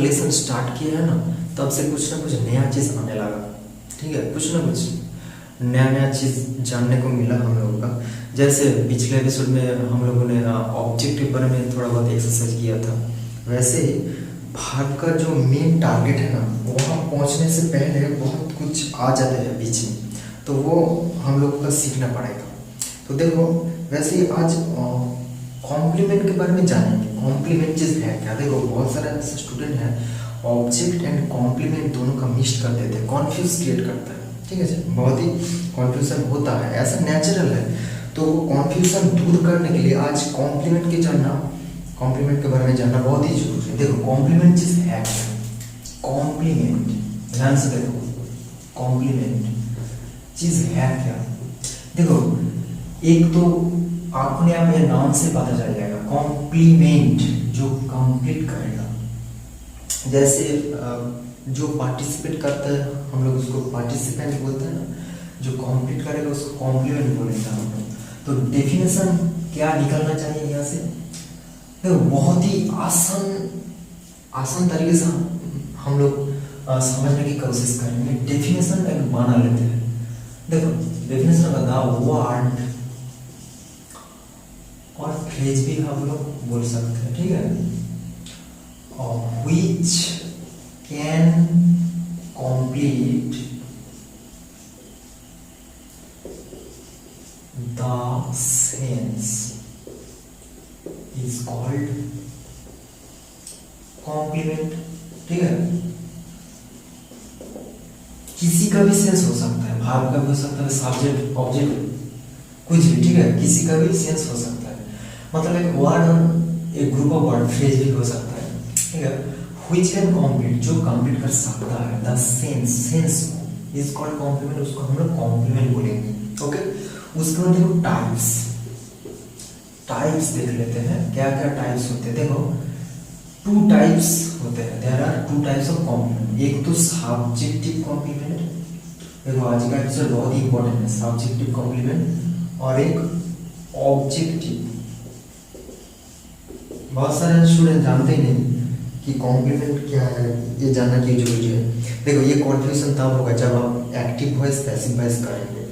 Lesson start किया है ना, तब से कुछ ना कुछ नया चीज़ आने लगा। ठीक है, कुछ ना कुछ नया नया चीज़ जानने को मिला हम लोगों का। जैसे पिछले एपिसोड में हम लोगों ने ऑब्जेक्ट के बारे में थोड़ा बहुत एक्सरसाइज किया था, वैसे ही भारत का जो मेन टारगेट है ना, वहाँ पहुँचने से पहले बहुत कुछ आ जाता है बीच में, तो वो हम लोगों का सीखना पड़ेगा। तो देखो, वैसे ही आज कॉम्प्लीमेंट के बारे में जानेंगे। कॉम्प्लीमेंट चीज़ है क्या? देखो, बहुत सारे ऐसे स्टूडेंट हैं ऑब्जेक्ट एंड कॉम्प्लीमेंट दोनों का मिक्स कर देते हैं, कॉन्फ्यूज क्रिएट करता है। ठीक है जी, बहुत ही कॉन्फ्यूजन होता है, ऐसा नेचुरल है। तो कॉन्फ्यूजन दूर करने के लिए आज कॉम्प्लीमेंट के कॉम्प्लीमेंट के बारे में जानना बहुत ही जरूरी है। देखो, कॉम्प्लीमेंट चीज़ है क्या? कॉम्प्लीमेंट, ध्यान से देखो, कॉम्प्लीमेंट चीज़ है क्या? देखो, एक तो अपने आप ये नाम से पता चल जाएगा, कॉम्प्लीमेंट जो कंप्लीट करेगा। जैसे जो पार्टिसिपेट करता है हम लोग उसको पार्टिसिपेंट बोलते हैं ना, जो कंप्लीट करेगा उसको कॉम्प्लीमेंट बोलेंगे हम लोग। तो डेफिनेशन क्या निकलना चाहिए यहाँ से? देखो, बहुत ही आसान तरीके से हम लोग समझने की कोशिश करेंगे। डेफिनेशन एक बना लेते हैं। देखो, डेफिनेशन का वर्ड और फ्रेज भी हम लोग बोल सकते हैं। ठीक है, which can complete the sense is called complement। ठीक है, किसी का भी सेंस हो सकता है, भाव का भी हो सकता है, सब्जेक्ट ऑब्जेक्ट कुछ भी। ठीक है, किसी का भी सेंस हो सकता है, मतलब एक वर्ड और एक ग्रुप ऑफ वर्ड फ्रेज भी हो सकता है। ठीक है, which can complete, जो कंप्लीट कर सकता है, the sense is called complement, उसको हम लोग कॉम्प्लीमेंट बोलेंगे। ओके, उसके बाद देखो टाइप्स देख लेते हैं, क्या क्या टाइप्स होते हैं। देखो, 2 टाइप्स होते हैं, there are 2 types of complement. एक तो सब्जेक्टिव कॉम्प्लीमेंट, देखो आज का एपिसोड बहुत ही इंपॉर्टेंट है, सब्जेक्टिव कॉम्प्लीमेंट, और एक ऑब्जेक्टिव। बहुत सारे स्टूडेंट जानते ही नहीं कि कॉम्प्लीमेंट क्या है, ये जानना क्यों जरूरी है। देखो, ये कॉन्फ्यूजन तब होगा जब आप एक्टिव वॉइस पैसिव वॉइस करेंगे।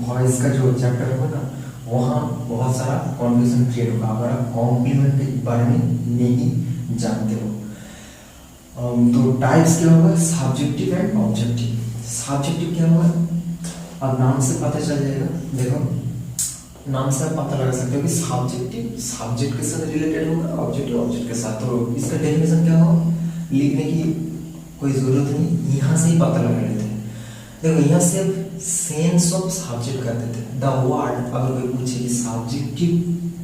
वॉइस का जो चैप्टर होगा ना, वहाँ बहुत सारा कॉन्फ्यूजन क्रिएट होगा अगर आप कॉम्प्लीमेंट के बारे में नहीं जानते हो। तो टाइप्स क्या होगा? Subjective and objective. सब्जेक्टिव क्या होगा? अब नाम से पता चल जाएगा। देखो, नाम से आप पता लगा सकते हो कि सब्जेक्टिव सब्जेक्ट के साथ रिलेटेड होगा, ऑब्जेक्टिव ऑब्जेक्ट के साथ। तो इसका डेफिनेशन क्या होगा? लिखने की कोई जरूरत नहीं, यहाँ से ही पता लगा लेते हैं। देखो, यहाँ से सेंस ऑफ सब्जेक्ट कर देते हैं। द वर्ड, अगर कोई पूछे कि सब्जेक्टिव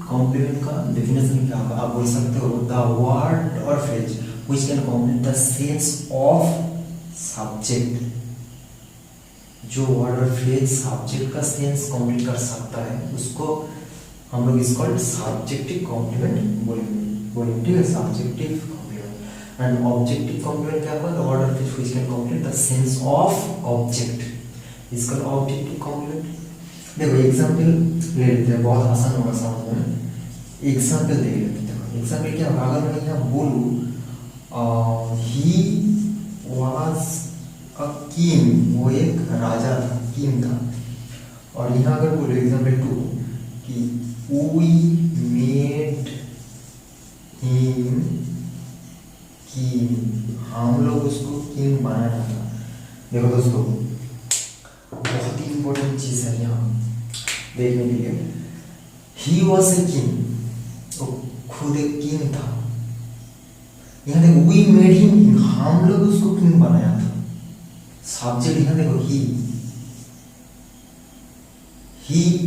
कॉम्प्लीमेंट का डेफिनेशन क्या होगा, आप बोल सकते हो द वर्ड और phrase which can complete the sense of subject. जो वर्ड और फ्रेज सब्जेक्ट का सेंस कंप्लीट कर सकता है, उसको हम लोग इसको सब्जेक्टिव कॉम्प्लीमेंट बोलेंगे। ठीक है, subjective complement. And objective complement क्या होगा? द वर्ड और phrase which can complete the sense of object, इसका ऑब्जेक्टिव कॉम्प्लीमेंट। देखो, एग्जांपल ले लेते हैं, बहुत आसान होगा समझने में। एग्जांपल दे लेते हैं। एग्जांपल क्या होगा? अगर मैं यहाँ बोलूँ ही वाज अ किंग, वो एक राजा था, किंग था। और यहाँ अगर बोलो एग्जाम्पल 2 कि वी मेड हिम किंग, हम लोग उसको किंग बनाया था। देखो दोस्तों, बहुत ही इंपॉर्टेंट चीज है यहाँ देखने के लिए। ही वॉज ए किंग, वो खुद एक किंग था। यहाँ देखो, वी मेड हिम किंग, हम लोग उसको किंग बनाया था। सब्जेक्ट यहाँ देखो, ही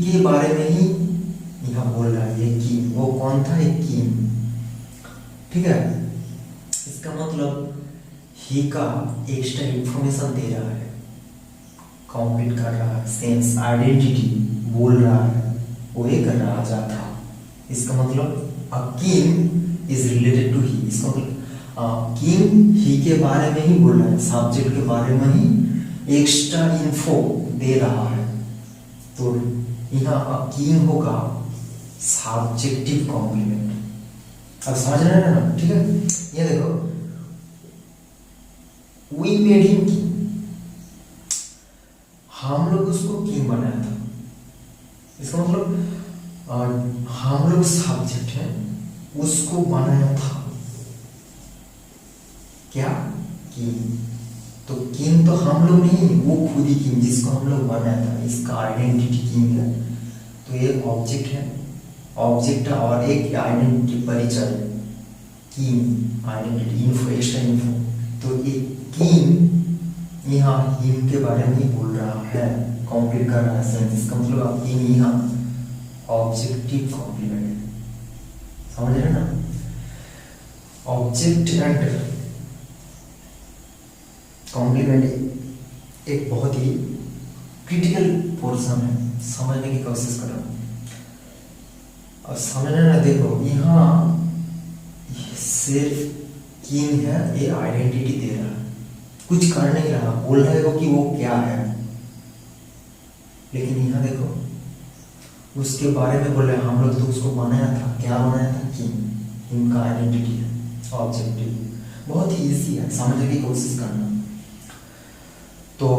के बारे में ही यहाँ बोल रहा है, ये किंग। वो कौन था? एक किंग। ठीक है, इसका मतलब ही का एक्स्ट्रा इंफॉर्मेशन दे रहा है, कंप्लीट कर रहा है, सेंस आइडेंटिटी बोल रहा है, वो एक राजा था। इसका मतलब a king is related to he. इसका मतलब किंग ही के बारे में ही बोल रहा है, सब्जेक्ट के बारे में ही एक्स्ट्रा इन्फो दे रहा है। तो यहाँ किंग होगा सब्जेक्टिव कॉम्प्लीमेंट। अब समझ रहे हैं ना? ठीक है, ये देखो, वी मेड हिम किंग, हम लोग उसको किंग बनाया था। इसका मतलब हम लोग सब्जेक्ट है, उसको बनाया था क्या, किंग। तो किंग तो हम लोग नहीं, वो खुद ही किंग जिसको हम लोग बनाया था, इसका आइडेंटिटी किंग है। तो ये ऑब्जेक्ट है, ऑब्जेक्ट और एक आइडेंटिटी परिचय, king identity info, extra info. तो ये किंग यहाँ हिम के बारे में ही बोल रहा है, कंप्लीट कर रहा है सेंस। इसका मतलब आप किंग यहाँ ऑब्जेक्टिव कॉम्प्लीमेंट है, समझ रहे ना। ऑब्जेक्ट एंड कॉम्प्लीमेंट एक बहुत ही क्रिटिकल पोर्शन है, समझने की कोशिश करो। और समझना ना, देखो यहाँ सिर्फ किंग है, ये आइडेंटिटी दे रहा है, कुछ कर नहीं रहा, बोल रहे हो कि वो क्या है। लेकिन यहाँ देखो उसके बारे में बोल रहे हैं, हम लोग तो उसको बनाया था, क्या बनाया था, किंग। इनका आइडेंटिटी है ऑब्जेक्टिव, बहुत ही इजी है, समझने की कोशिश करना। तो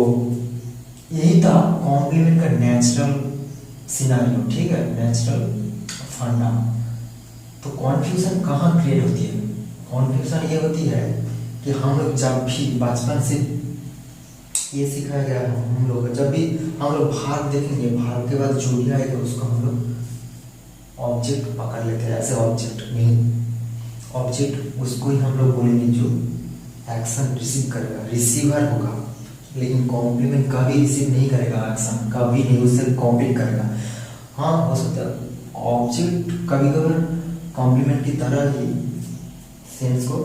यही था कॉम्प्लीमेंट का नेचुरल सिनारियो, ठीक है, नेचुरल फंडा। तो कॉन्फ्यूजन कहाँ क्रिएट होती है, कॉन्फ्यूजन ये होती है कि हम लोग जब भी बचपन से ये सिखाया गया है हम लोग, जब भी हम लोग भाग देखेंगे, भाग के बाद जो भी आएगा उसको हम लोग ऑब्जेक्ट पकड़ लेते हैं, ऐसे ऑब्जेक्ट नहीं, ऑब्जेक्ट उसको ही हम लोग बोलेंगे जो एक्शन रिसीव करेगा, रिसीवर होगा। लेकिन कॉम्प्लीमेंट कभी रिसीव नहीं करेगा एक्शन, कभी नहीं, उससे कॉम्प्लीट करेगा। हाँ हो सकता है ऑब्जेक्ट कभी कभी कॉम्प्लीमेंट की तरह ही सेंस को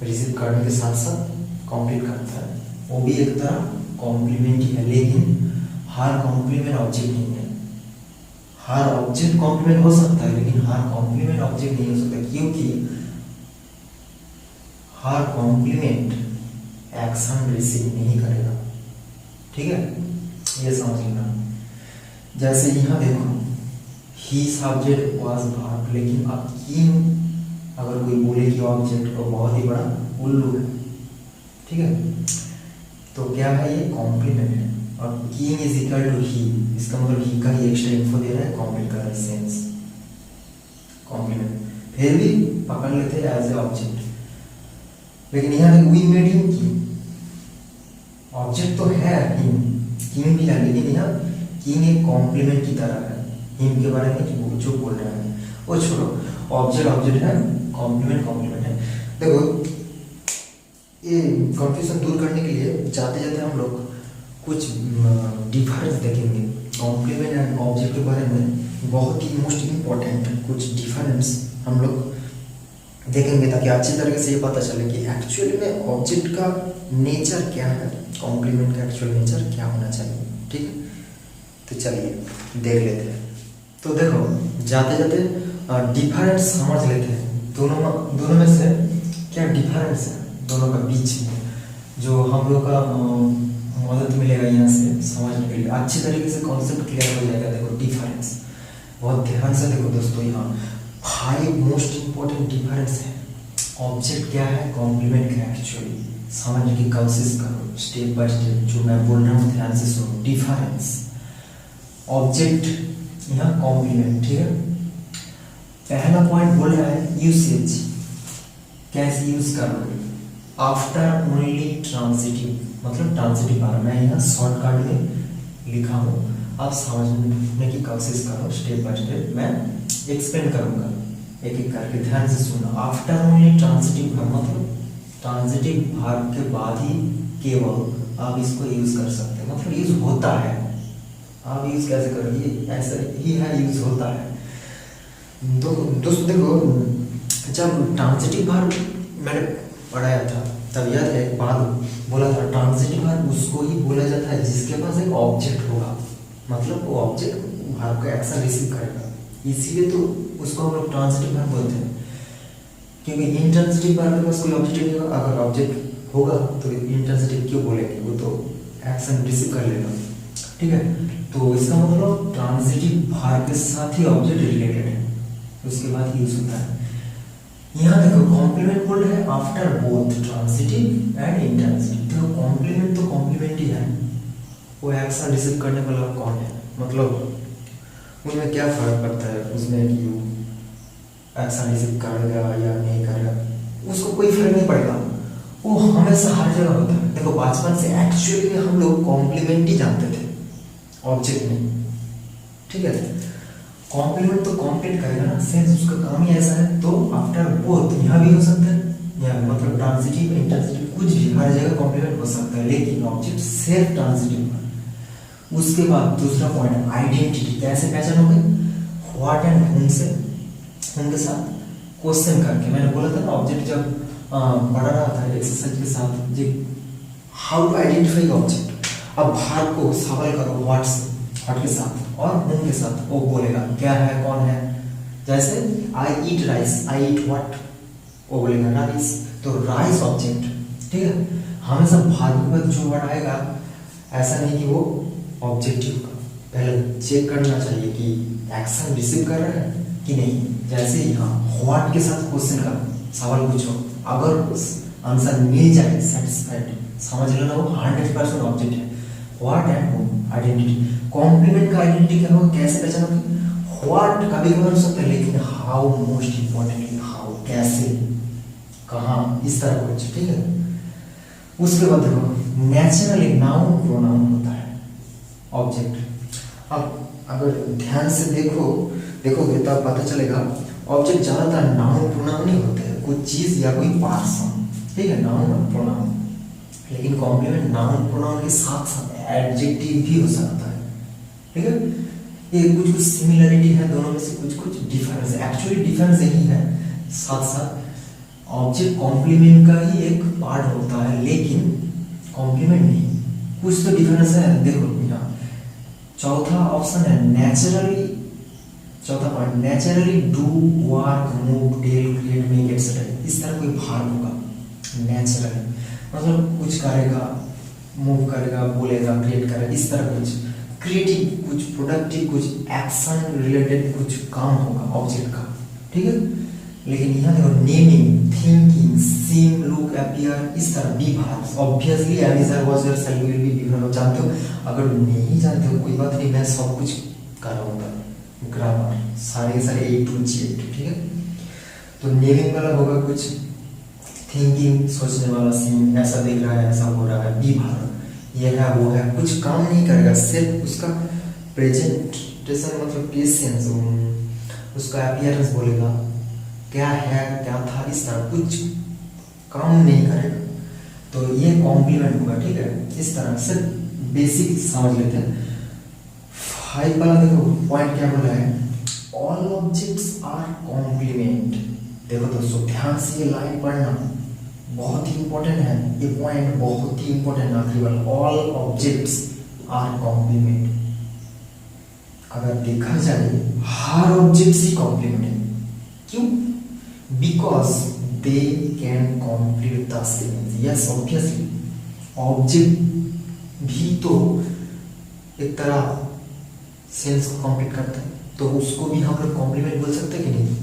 रिसीव करने के साथ साथ कॉम्प्लीट करता है, वो भी एक तरह कॉम्प्लीमेंट ही है। लेकिन हर कॉम्प्लीमेंट ऑब्जेक्ट नहीं है, हर ऑब्जेक्ट कॉम्प्लीमेंट हो सकता है लेकिन हर कॉम्प्लीमेंट ऑब्जेक्ट नहीं हो सकता, क्योंकि हर कॉम्प्लीमेंट एक्शन रिसीव नहीं करेगा, ठीक है, ये समझ लेना। जैसे यहाँ देखो ही सब्जेक्ट वाज वर्ब, लेकिन अब किंग अगर कोई बोले कि ऑब्जेक्ट तो बहुत ही बड़ा उल्लू है, ठीक है। तो क्या है, ये कॉम्प्लीमेंट है, और king is equal to he, इसका मतलब ही का ही एक्स्ट्रा इन्फो दे रहा है, कॉम्प्लीट कर रहा है सेंस, कॉम्प्लीमेंट। फिर भी पकड़ लेते हैं एज ए ऑब्जेक्ट। लेकिन यहाँ we made him king, object तो है हिम, किंग भी है, लेकिन यहाँ किंग एक कॉम्प्लीमेंट की तरह है, हिम के बारे में जो बोल रहा है वो छोड़ो, ऑब्जेक्ट ऑब्जेक्ट है, कॉम्प्लीमेंट कॉम्प्लीमेंट है। देखो ये कंफ्यूजन दूर करने के लिए जाते जाते हम लोग कुछ डिफरेंस देखेंगे कॉम्प्लीमेंट एंड ऑब्जेक्ट के बारे में, बहुत ही मोस्ट इम्पोर्टेंट कुछ डिफरेंस हम लोग देखेंगे, ताकि अच्छी तरीके से ये पता चले कि एक्चुअली में ऑब्जेक्ट का नेचर क्या है, कॉम्प्लीमेंट का एक्चुअल नेचर क्या होना चाहिए, ठीक है। तो चलिए देख लेते हैं। तो देखो जाते जाते डिफरेंस समझ लेते हैं, दोनों में से क्या डिफरेंस है दोनों का बीच में, जो हम लोग का मदद मिलेगा यहाँ से समझने के लिए, अच्छी तरीके से कॉन्सेप्ट क्लियर हो जाएगा। देखो डिफरेंस, बहुत ध्यान से देखो दोस्तों, यहाँ 5 मोस्ट इंपॉर्टेंट डिफरेंस है। ऑब्जेक्ट क्या है, कॉम्प्लीमेंट क्या है, एक्चुअली समझने की कोशिश करो स्टेप बाय स्टेप, जो मैं बोल रहा हूँ ध्यान से सुनो। डिफरेंस, ऑब्जेक्ट यहाँ कॉम्प्लीमेंट, ठीक है। पहला पॉइंट बोल रहा है यूसेज, कैसे यूज करोगे, आफ्टर ओनली ट्रांजिटिव, मतलब ट्रांजिटिव बार, मैं यहाँ शॉर्टकट में लिखा हूँ, आप समझने की कोशिश करो स्टेप बाय स्टेप, मैं एक्सप्लेन करूंगा एक एक करके, ध्यान से सुनो। आफ्टर ओनली ट्रांजिटिव वर्ब, मतलब ट्रांजिटिव वर्ब के बाद ही केवल आप इसको यूज कर सकते हैं, मतलब यूज होता है, आप यूज कैसे करोगे, ऐसा ही है, यूज होता है। दोस्तों देखो, जब ट्रांजिटिव वर्ब मैंने पढ़ाया था तब याद है एक बात बोला था, ट्रांजिटिव वर्ब उसको ही बोला जाता है जिसके पास एक ऑब्जेक्ट होगा, मतलब वो ऑब्जेक्ट वर्ब का एक्शन रिसीव करेगा, इसीलिए तो उसको हम लोग ट्रांजिटिव वर्ब बोलते हैं। क्योंकि इंट्रांजिटिव वर्ब के पास कोई ऑब्जेक्ट नहीं होगा, अगर ऑब्जेक्ट होगा तो इंट्रांजिटिव क्यों बोलेंगे, वो तो एक्शन रिसीव कर लेगा, ठीक है। तो इसका मतलब ट्रांजिटिव वर्ब के साथ ही ऑब्जेक्ट रिलेटेड है, उसके बाद यूज होता है। यहाँ देखो कॉम्प्लीमेंट बोल रहे हैं after both transitive and intransitive, देखो कॉम्प्लीमेंट तो कॉम्प्लीमेंट ही है, वो एक्शन रिसीव करने वाला कौन है, मतलब उनमें क्या फर्क पड़ता है उसमें कि वो एक्शन रिसीव करेगा या नहीं करेगा, उसको कोई फर्क नहीं पड़ेगा, वो हमेशा हर जगह होता है। देखो बचपन से एक्चुअली में हम लोग कॉम्प्लीमेंट ही जानते थे, ऑब्जेक्ट नहीं, ठीक है। कॉम्प्लीमेंट तो कॉम्प्लीट करेगा ना, सेंस उसका काम ही ऐसा है। तो आफ्टर बोथ यहाँ भी हो सकता है, या मतलब ट्रांजिटिव इंट्रांजिटिव कुछ भी, हर जगह कॉम्प्लीमेंट हो सकता है, लेकिन ऑब्जेक्ट सेल्फ ट्रांजिटिव है। उसके बाद दूसरा पॉइंट आइडेंटिटी, कैसे पहचानोगे, व्हाट एंड होम से, होम के साथ क्वेश्चन करके। मैंने बोला था ना ऑब्जेक्ट जब पढ़ा रहा था एक्सरसाइज के साथ, जी हाउ टू आइडेंटिफाई ऑब्जेक्ट। अब भार को सवाल करो व्हाट से, व्हाट के साथ, और होम के साथ, वो बोलेगा क्या है कौन है। जैसे आई ईट राइस, आई ईट व्हाट, वो बोलेगा राइस, तो राइस ऑब्जेक्ट, ठीक है। हमेशा भार के बाद जो वर्ड आएगा ऐसा नहीं कि वो ऑब्जेक्टिव का, पहले चेक करना चाहिए कि एक्शन रिसीव कर रहा है कि नहीं। जैसे यहाँ व्हाट के साथ क्वेश्चन का सवाल पूछो, अगर आंसर मिल जाए सेटिस्फाइड, समझ लेना वो 100% ऑब्जेक्ट है। What and home identity. Complement का आइडेंटिटी क्या होगा, कैसे पहचानोगे, व्हाट कभी कभार हो सकता है, लेकिन हाउ मोस्ट इंपॉर्टेंटली, हाउ कैसे, कहाँ, इस तरह कुछ, ठीक है। उसके बाद देखो नेचुरली नाउन प्रोनाउन होता है ऑब्जेक्ट। अब अगर ध्यान से देखोगे तब पता चलेगा ऑब्जेक्ट ज्यादातर नाउन प्रोनाउन ही होते हैं, कोई चीज या कोई पर्सन, ठीक है, नाउन और प्रोनाउन। लेकिन कॉम्प्लीमेंट नाउन प्रोनाउन के साथ साथ एडजेक्टिव भी हो सकता है, ठीक है। ये कुछ कुछ सिमिलरिटी है दोनों में से, कुछ कुछ डिफरेंस है, एक्चुअली डिफरेंस यही है। साथ साथ ऑब्जेक्ट कॉम्प्लीमेंट का ही एक पार्ट होता है, लेकिन कॉम्प्लीमेंट नहीं, कुछ तो डिफरेंस है। देखो यहाँ चौथा ऑप्शन है नेचुरली, चौथा point naturally do work move tell create make etcetera, इस तरह कोई भाग होगा नेचुरली, मतलब कुछ करेगा, मूव करेगा, बोलेगा, क्रिएट करेगा, इस तरह कुछ क्रिएटिव, कुछ प्रोडक्टिव, कुछ एक्शन रिलेटेड कुछ काम होगा ऑब्जेक्ट का, ठीक है। लेकिन यहाँ देखो naming, thinking, seem, look, appear, इस तरह बी भाग ऑब्वियसली एमिजर was there shall will be given, जानते हो। अगर नहीं जानते हो कोई बात नहीं, मैं सब कुछ कराऊंगा, ग्रामर सारे A to Z, ठीक है। तो नेमिंग वाला होगा कुछ, थिंकिंग सोचने वाला, सीन ऐसा देख रहा है, ऐसा हो रहा है, बी भाग ये है वो है, कुछ काम नहीं करेगा, सिर्फ उसका प्रेजेंटेशन मतलब प्रेजेंस, उसका अपीयरेंस बोलेगा, क्या है क्या था, इस तरह कुछ काम नहीं करेगा, तो ये कॉम्प्लीमेंट होगा, ठीक है। इस तरह से बेसिक समझ लेते हैं। 5 वाला देखो पॉइंट क्या बोला है, ऑल ऑब्जेक्ट्स आर कॉम्प्लीमेंट। देखो दोस्तों ध्यान से ये लाइन पढ़ना बहुत ही इंपॉर्टेंट है, ये पॉइंट बहुत ही इंपॉर्टेंट है आखिरी वाला, ऑल ऑब्जेक्ट्स आर कॉम्प्लीमेंट। अगर देखा जाए हर ऑब्जेक्ट्स ही कॉम्प्लीमेंट है, क्यों, because they can complete the sense. Yes obviously object भी तो एक तरह सेंस को कंप्लीट करता है, तो उसको भी हम लोग कॉम्प्लीमेंट बोल सकते हैं कि नहीं,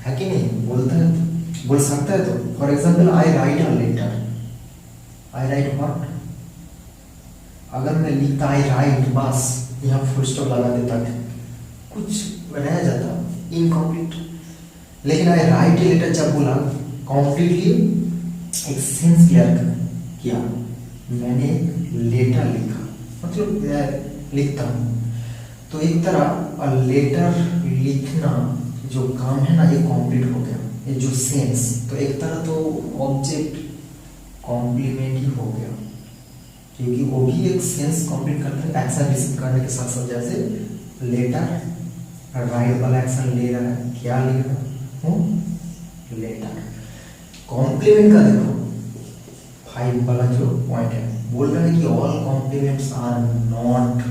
है कि नहीं, बोलता है तो बोल सकता है। तो for example I write a letter, I write what, अगर मैं लिखता आई राइट बस यहाँ फुल स्टॉप लगा देता है, कुछ रह जाता इनकम्प्लीट। लेकिन आई राइट ए लेटर जब बोला, कॉम्प्लीटली एक सेंस क्लियर किया, मैंने लेटर लिखा, मतलब मैं लिखता हूँ, तो एक तरह लेटर लिखना जो काम है ना, ये कंप्लीट हो गया, ये जो सेंस, तो एक तरह तो ऑब्जेक्ट कॉम्प्लीमेंट ही हो गया, क्योंकि वो भी एक सेंस कंप्लीट करता है एक्शन रिसीव करने के साथ साथ। जैसे लेटर राइट वाला एक्शन ले रहा है, क्या ले रहा हूँ, लेटर। कॉम्प्लीमेंट का देखो 5 वाला जो पॉइंट है, बोल रहा है कि ऑल कॉम्प्लीमेंट्स आर नॉट,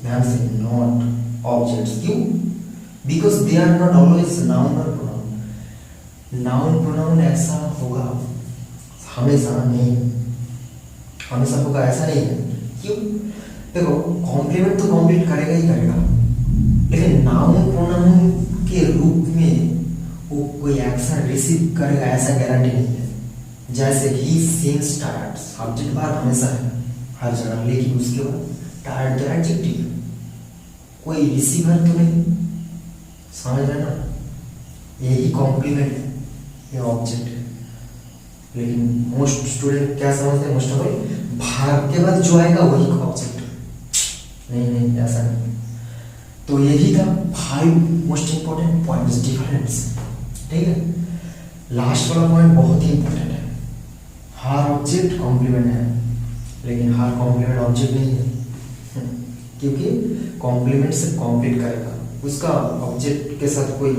ध्यान से, नॉट ऑब्जेक्ट्स। क्यों, because they are not always noun और प्रोनाउन। नाउन प्रोनाउन ऐसा होगा हमेशा नहीं, हमेशा होगा ऐसा नहीं है। क्यों, देखो कॉम्प्लीमेंट तो कंप्लीट करेगा ही करेगा, लेकिन नाउन प्रोनाउन के रूप में वो कोई एक्शन रिसीव करेगा ऐसा गारंटी नहीं है। जैसे ही सीम्स टायर्ड, ऑब्जेक्ट बार हमेशा है हर जगह, लेकिन उसके बाद टायर्ड तो एडजेक्टिव, कोई रिसीवर तो नहीं, समझ रहे ना, यही कॉम्प्लीमेंट है, ये ऑब्जेक्ट है। लेकिन मोस्ट स्टूडेंट क्या समझते हैं, मोस्ट ऑफ भाग के बाद जो आएगा वही ऑब्जेक्ट है। नहीं, ऐसा नहीं। तो यही था 5 मोस्ट इंपॉर्टेंट पॉइंट्स डिफरेंस, ठीक है। लास्ट वाला पॉइंट बहुत ही इंपॉर्टेंट है, हर ऑब्जेक्ट कॉम्प्लीमेंट है, लेकिन हर कॉम्प्लीमेंट ऑब्जेक्ट नहीं है, क्योंकि कॉम्प्लीमेंट से कंप्लीट करेगा, उसका ऑब्जेक्ट के साथ कोई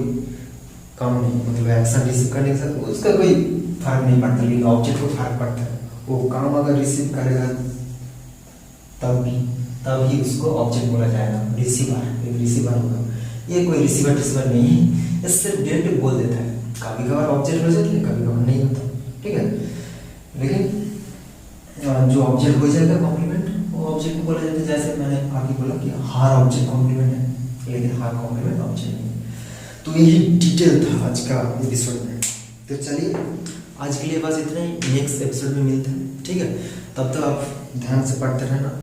काम नहीं, मतलब एक्शन रिसीव करने के साथ उसका कोई फर्क नहीं पड़ता, लेकिन ऑब्जेक्ट को फर्क पड़ता है। वो काम अगर रिसीव करेगा तब ही उसको ऑब्जेक्ट बोला जाएगा, रिसीवर, एक रिसीवर होगा। ये कोई रिसीवर नहीं है, ये सिर्फ डायरेक्ट बोल देता है, कभी कभार ऑब्जेक्ट हो जाता है, कभी कभार नहीं होता, ठीक है। लेकिन जो ऑब्जेक्ट हो जाएगा कॉम्प्लीमेंट, वो ऑब्जेक्ट को बोला जाता है, जैसे मैंने आगे बोला कि हर ऑब्जेक्ट कॉम्प्लीमेंट है, लेकिन हर कॉम्प्लीमेंट ऑब्जेक्ट नहीं है। तो यही डिटेल था आज का एपिसोड में। तो चलिए आज के लिए बस इतना ही, नेक्स्ट एपिसोड में मिलते हैं, ठीक है। तब तक आप ध्यान से पढ़ते रहना।